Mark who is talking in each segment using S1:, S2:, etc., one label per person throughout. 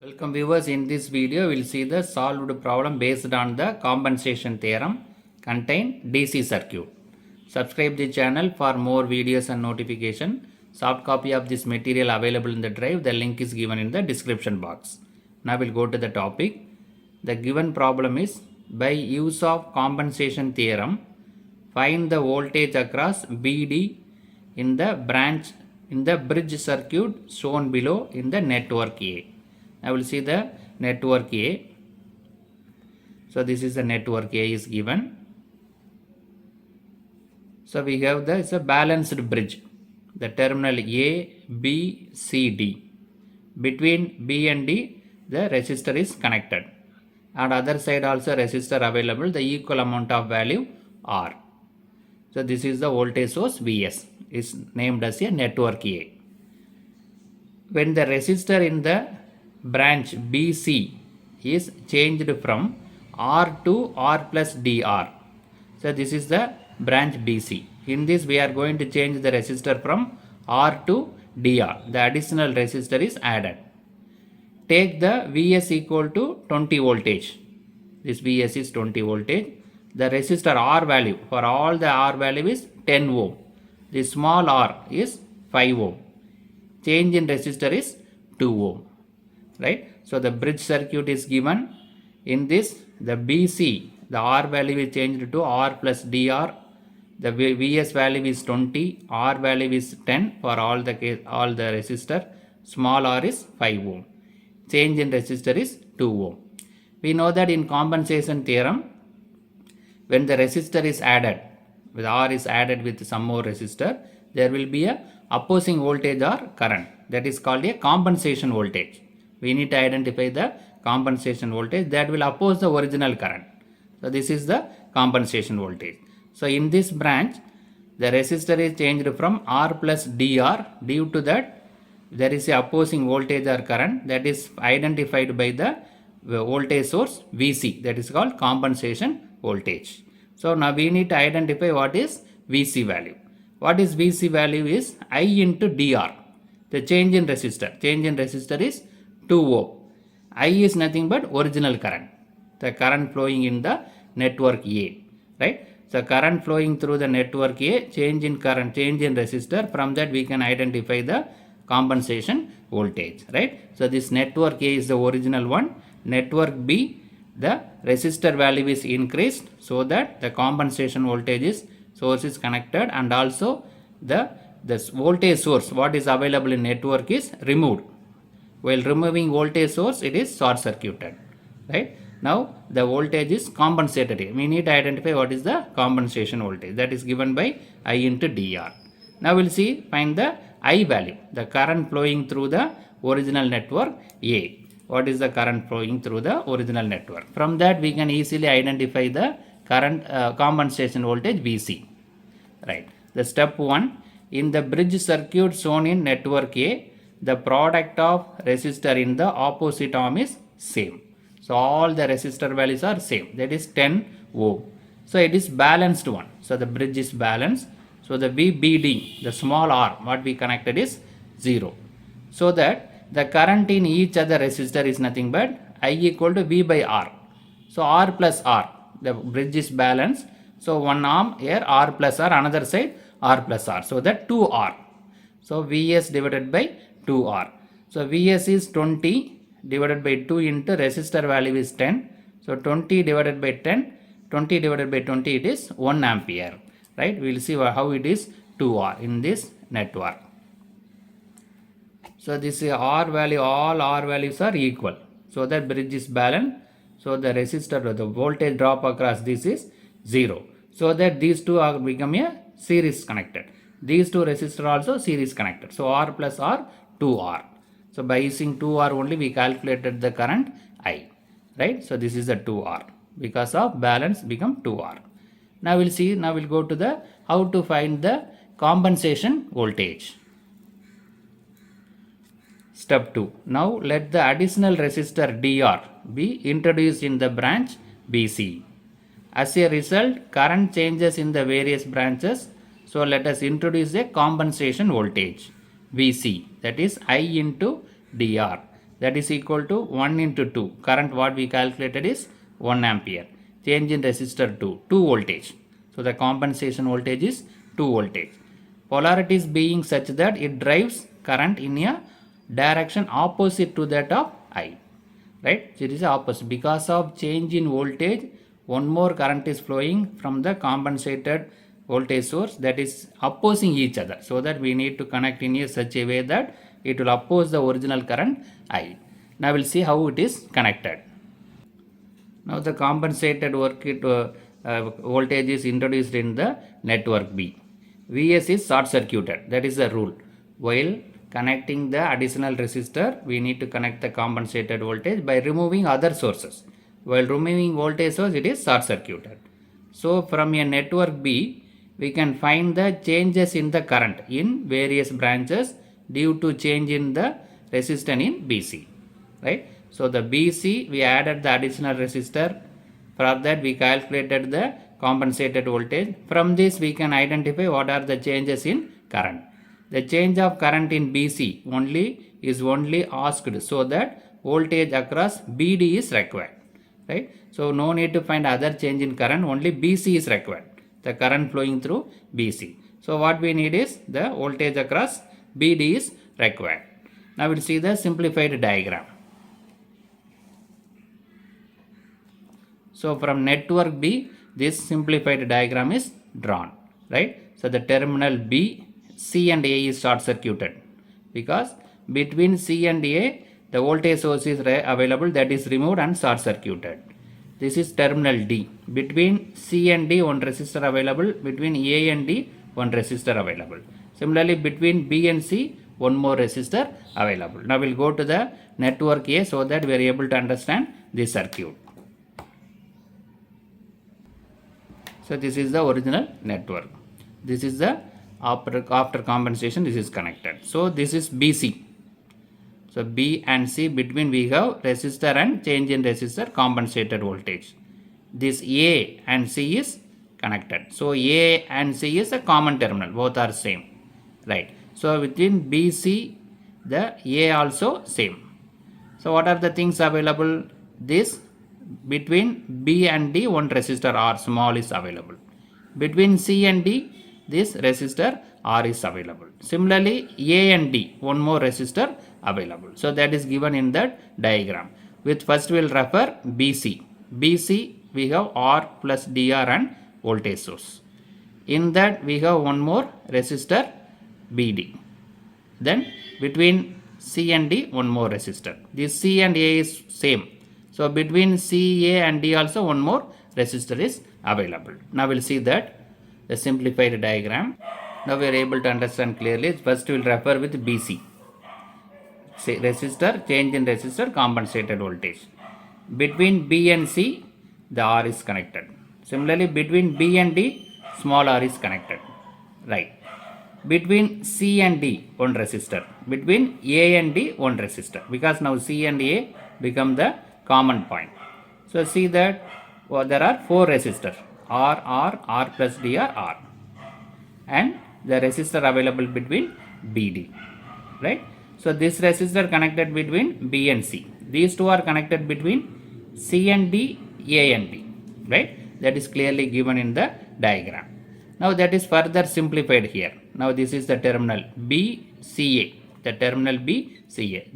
S1: Welcome viewers, in this video we will see the solved problem based on the compensation theorem contained DC circuit. Subscribe the channel for more videos and notification. Soft copy of this material available in the drive. The link is given in the description box. Now we'll go to the topic. The given problem is by use of compensation theorem find the voltage across BD in the bridge circuit shown below in the network A. I will see the network A. So this is the network A is given. So we have it's a balanced bridge. The terminal A, B, C, D. Between B and D, the resistor is connected. And other side also resistor available, the equal amount of value R. So this is the voltage source Vs. Is named as a network A. When the resistor in the branch BC is changed from R to R plus DR. So this is the branch BC. In this we are going to change the resistor from R to DR. The additional resistor is added. Take the Vs equal to 20 voltage. This Vs is 20 voltage. The resistor R value for all the R value is 10 ohm. The small r is 5 ohm. Change in resistor is 2 ohm. Right? So the bridge circuit is given. In this, the BC, the R value is changed to R plus DR. The Vs value is 20, R value is 10 for all the resistor. Small r is 5 ohm. Change in resistor is 2 ohm. We know that in compensation theorem, when the resistor is added, with R is added with some more resistor, there will be a opposing voltage or current. That is called a compensation voltage. We need to identify the compensation voltage that will oppose the original current. So this is the compensation voltage. So in this branch, the resistor is changed from R plus DR. Due to that, there is a opposing voltage or current that is identified by the voltage source VC. That is called compensation voltage. So now we need to identify what is VC value. What is VC value is I into DR. The change in resistor. Change in resistor is 2 ohm. I is nothing but original current. The current flowing in the network A. Right? So current flowing through the network A, change in current, change in resistor. From that we can identify the compensation voltage. Right? So this network A is the original one. Network B, the resistor value is increased so that the compensation voltage source is connected, and also this voltage source what is available in network is removed. While removing voltage source, it is short circuited. Right? Now the voltage is compensatory. We need to identify what is the compensation voltage. That is given by I into DR. Now we'll see, find the I value, the current flowing through the original network A. What is the current flowing through the original network? From that we can easily identify the current compensation voltage VC. Right. The step 1, in the bridge circuit shown in network A, the product of resistor in the opposite arm is same. So all the resistor values are same. That is 10 ohm. So it is balanced one. So the bridge is balanced. So the VBD, the small r, what we connected is 0. So that the current in each other resistor is nothing but I equal to V by R. So R plus R. The bridge is balanced. So one arm here R plus R, another side R plus R. So that 2R. So Vs divided by 2R. So Vs is 20 divided by 2 into resistor value is 10. So 20 divided by 10, 20 divided by 20, it is 1 ampere. Right? We will see how it is 2R in this network. So this is R value, all R values are equal. So that bridge is balanced. So the resistor, the voltage drop across this is 0. So that these two are become a series connected. These two resistors also series connected. So R plus R, 2R. So by using 2R only we calculated the current I. Right? So this is the 2R. Because of balance become 2R. Now we'll see, now we'll go to the how to find the compensation voltage. Step 2. Now let the additional resistor DR be introduced in the branch BC. As a result, current changes in the various branches. So let us introduce a compensation voltage. Vc, that is I into dr. that is equal to 1 into 2. Current what we calculated is 1 ampere. Change in resistor 2 voltage. So the compensation voltage is 2 voltage. Polarity is being such that it drives current in a direction opposite to that of I. Right? So it is opposite. Because of change in voltage, one more current is flowing from the compensated voltage source that is opposing each other. So that we need to connect in a such a way that it will oppose the original current I. Now we will see how it is connected. Now the compensated voltage is introduced in the network B. Vs is short circuited. That is the rule. While connecting the additional resistor, we need to connect the compensated voltage by removing other sources. While removing voltage source, it is short circuited. So from a network B, we can find the changes in the current in various branches due to change in the resistance in BC. Right? So the BC, we added the additional resistor. For that, we calculated the compensated voltage. From this, we can identify what are the changes in current. The change of current in BC is only asked so that voltage across BD is required. Right? So no need to find other change in current, only BC is required. The current flowing through BC. So what we need is the voltage across BD is required. Now we'll see the simplified diagram. So from network B, this simplified diagram is drawn. Right? So the terminal B, C and A is short circuited because between C and A the voltage source is available, that is removed and short circuited. This is terminal D. Between C and D one resistor available, between A and D one resistor available. Similarly between B and C one more resistor available. Now we will go to the network A so that we are able to understand this circuit. So this is the original network. This is the after compensation, this is connected. So this is BC. So B and C, between we have resistor and change in resistor compensated voltage. This A and C is connected. So A and C is a common terminal, both are same. Right. So within BC, the A also same. So what are the things available? This between B and D one resistor R small is available. Between C and D this resistor R is available. Similarly A and D one more resistor available. So that is given in that diagram. With first we will refer BC. BC we have R plus DR and voltage source. In that we have one more resistor BD. Then between C and D one more resistor. This C and A is same. So between C, A and D also one more resistor is available. Now we will see that the simplified diagram. Now we are able to understand clearly. First we will refer with BC. Say resistor, change in resistor, compensated voltage. Between B and C, the R is connected. Similarly between B and D, small r is connected. Right. Between C and D, one resistor. Between A and D, one resistor. Because now C and A become the common point. So see that there are 4 resistors R plus DR R and the resistor available between BD, right? So this resistor connected between B and C. These two are connected between C and D, A and D, right? That is clearly given in the diagram. Now that is further simplified here. Now this is the terminal BCA, the terminal BCA.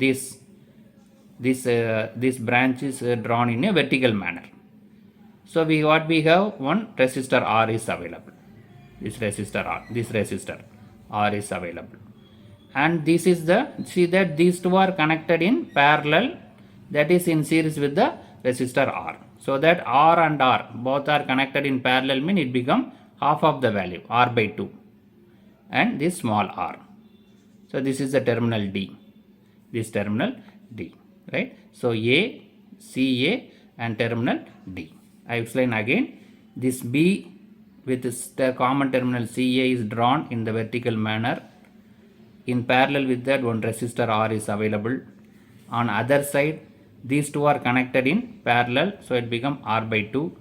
S1: This branch is drawn in a vertical manner. So what we have, one resistor R is available. This resistor R is available. And this is see that these two are connected in parallel, that is in series with the resistor R. So that R and R both are connected in parallel mean it become half of the value R by 2 and this small r. So this is the terminal D. This terminal D. Right. So A, CA and terminal D. I explain again. This B with the common terminal CA is drawn in the vertical manner. In parallel with that one resistor R is available. On other side these two are connected in parallel, so it become R by 2.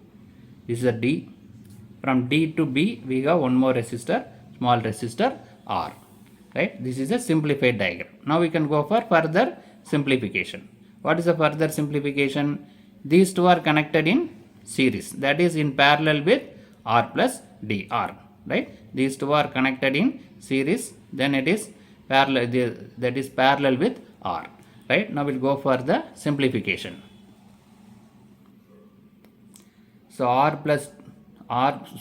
S1: This is a D. From D to B we have one more resistor, small resistor R. Right. This is a simplified diagram. Now we can go for further simplification. What is the further simplification? These two are connected in series, that is in parallel with R plus dr, right? These two are connected in series, then it is parallel, that is parallel with R, right? Now we'll go for the simplification. So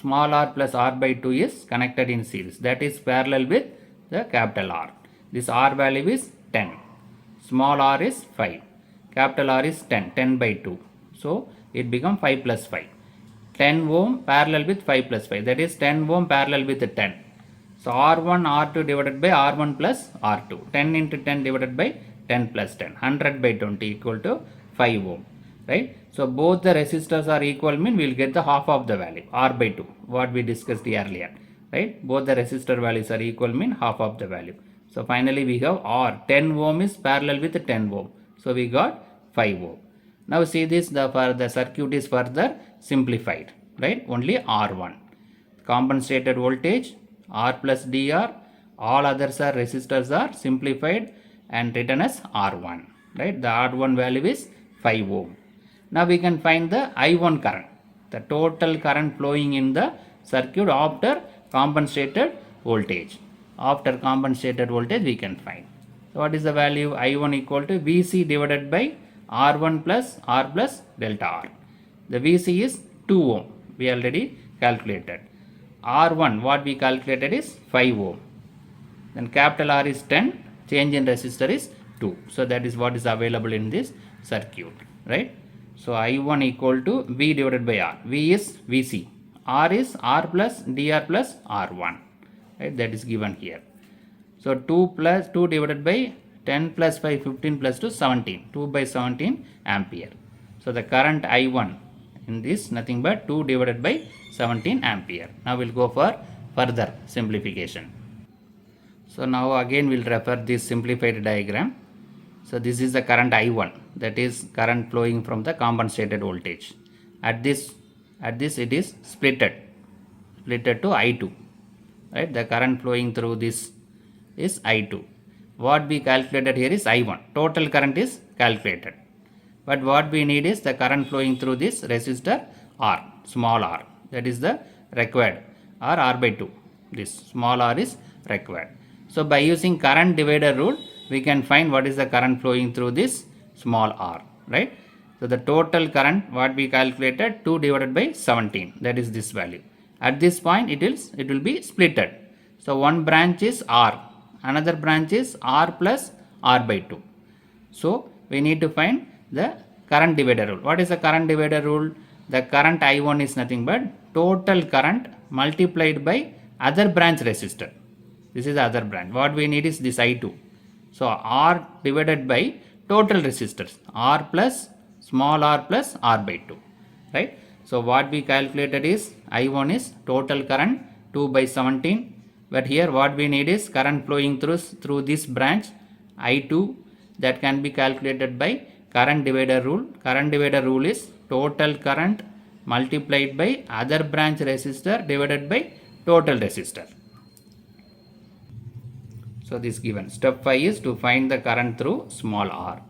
S1: small r plus r by 2 is connected in series, that is parallel with the capital R. This R value is 10, small r is 5, capital R is 10 by 2. So it becomes 5 plus 5. 10 ohm parallel with 5 plus 5, that is 10 ohm parallel with 10. So R1 R2 divided by R1 plus R2. 10 into 10 divided by 10 plus 10. 100 by 20 equal to 5 ohm. Right? So both the resistors are equal mean we will get the half of the value, R by 2, what we discussed earlier. Right? Both the resistor values are equal mean half of the value. So finally we have R. 10 ohm is parallel with 10 ohm. So we got 5 ohm. Now see this, the circuit is further simplified. Right? Only R1. Compensated voltage, R plus dr, all others are resistors are simplified and written as R1. Right? The R1 value is 5 ohm. Now we can find the I1 current, the total current flowing in the circuit after compensated voltage. After compensated voltage we can find. So what is the value? I1 equal to Vc divided by R1 plus R plus delta R. The Vc is 2 ohm. We already calculated. R1 what we calculated is 5 ohm. Then capital R is 10. Change in resistor is 2. So that is what is available in this circuit. Right? So I1 equal to V divided by R. V is Vc. R is R plus dr plus R1. Right? That is given here. So 2 divided by 10 plus 5, 15 plus 2, 17. 2 by 17 ampere. So the current I1 in this nothing but 2 divided by 17 ampere. Now we'll go for further simplification. So now again we'll refer this simplified diagram. So this is the current I1, that is current flowing from the compensated voltage. At this it is splitted to I2. Right? The current flowing through this is I2. What we calculated here is I1. Total current is calculated. But what we need is the current flowing through this resistor R, small r. That is the required, or R by 2. This small r is required. So by using current divider rule, we can find what is the current flowing through this small r. Right? So the total current what we calculated 2 divided by 17. That is this value. At this point it will be splitted. So one branch is R. Another branch is R plus R by 2. So we need to find the current divider rule. What is the current divider rule? The current I1 is nothing but total current multiplied by other branch resistor. This is the other branch. What we need is this I2. So R divided by total resistors. R plus small r plus R by 2. Right? So what we calculated is I1 is total current 2 by 17. But here what we need is current flowing through this branch I2, that can be calculated by current divider rule. Current divider rule is total current multiplied by other branch resistor divided by total resistor. So this given. Step 5 is to find the current through small r.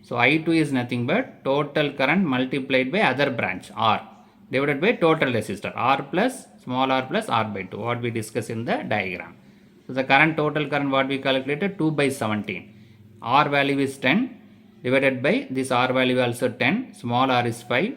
S1: So I2 is nothing but total current multiplied by other branch R divided by total resistor R plus small r plus R by 2, what we discussed in the diagram. So the current total current what we calculated 2 by 17. R value is 10 divided by this R value also 10, small r is 5,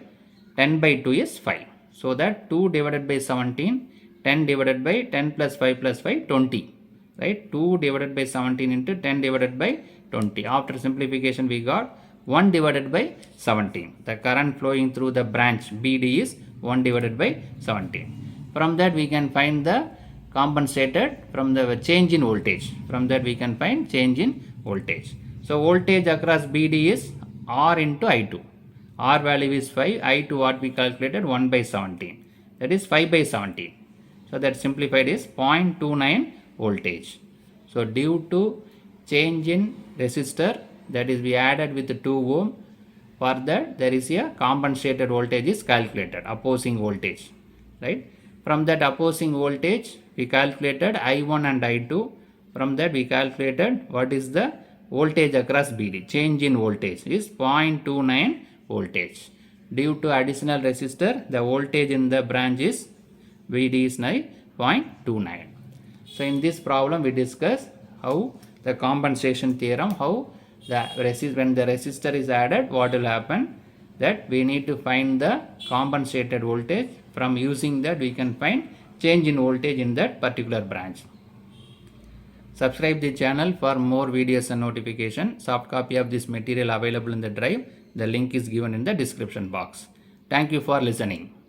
S1: 10 by 2 is 5. So that 2 divided by 17, 10 divided by 10 plus 5 plus 5, 20. Right? 2 divided by 17 into 10 divided by 20. After simplification we got 1 divided by 17. The current flowing through the branch BD is 1 divided by 17. From that we can find the compensated from the change in voltage. From that we can find change in voltage. So voltage across BD is R into I2. R value is 5. I2 what we calculated 1 by 17. That is 5 by 17. So that simplified is 0.29 voltage. So due to change in resistor, that is we added with the 2 ohm, for that there is a compensated voltage is calculated, opposing voltage. Right? From that opposing voltage we calculated I1 and I2. From that we calculated what is the voltage across BD, change in voltage is 0.29 voltage. Due to additional resistor, the voltage in the branch is VD is now 0.29. So in this problem we discuss how the compensation theorem, how when the resistor is added, what will happen, that we need to find the compensated voltage. From using that we can find change in voltage in that particular branch. Subscribe the channel for more videos and notification. Soft copy of this material available in the drive. The link is given in the description box. Thank you for listening.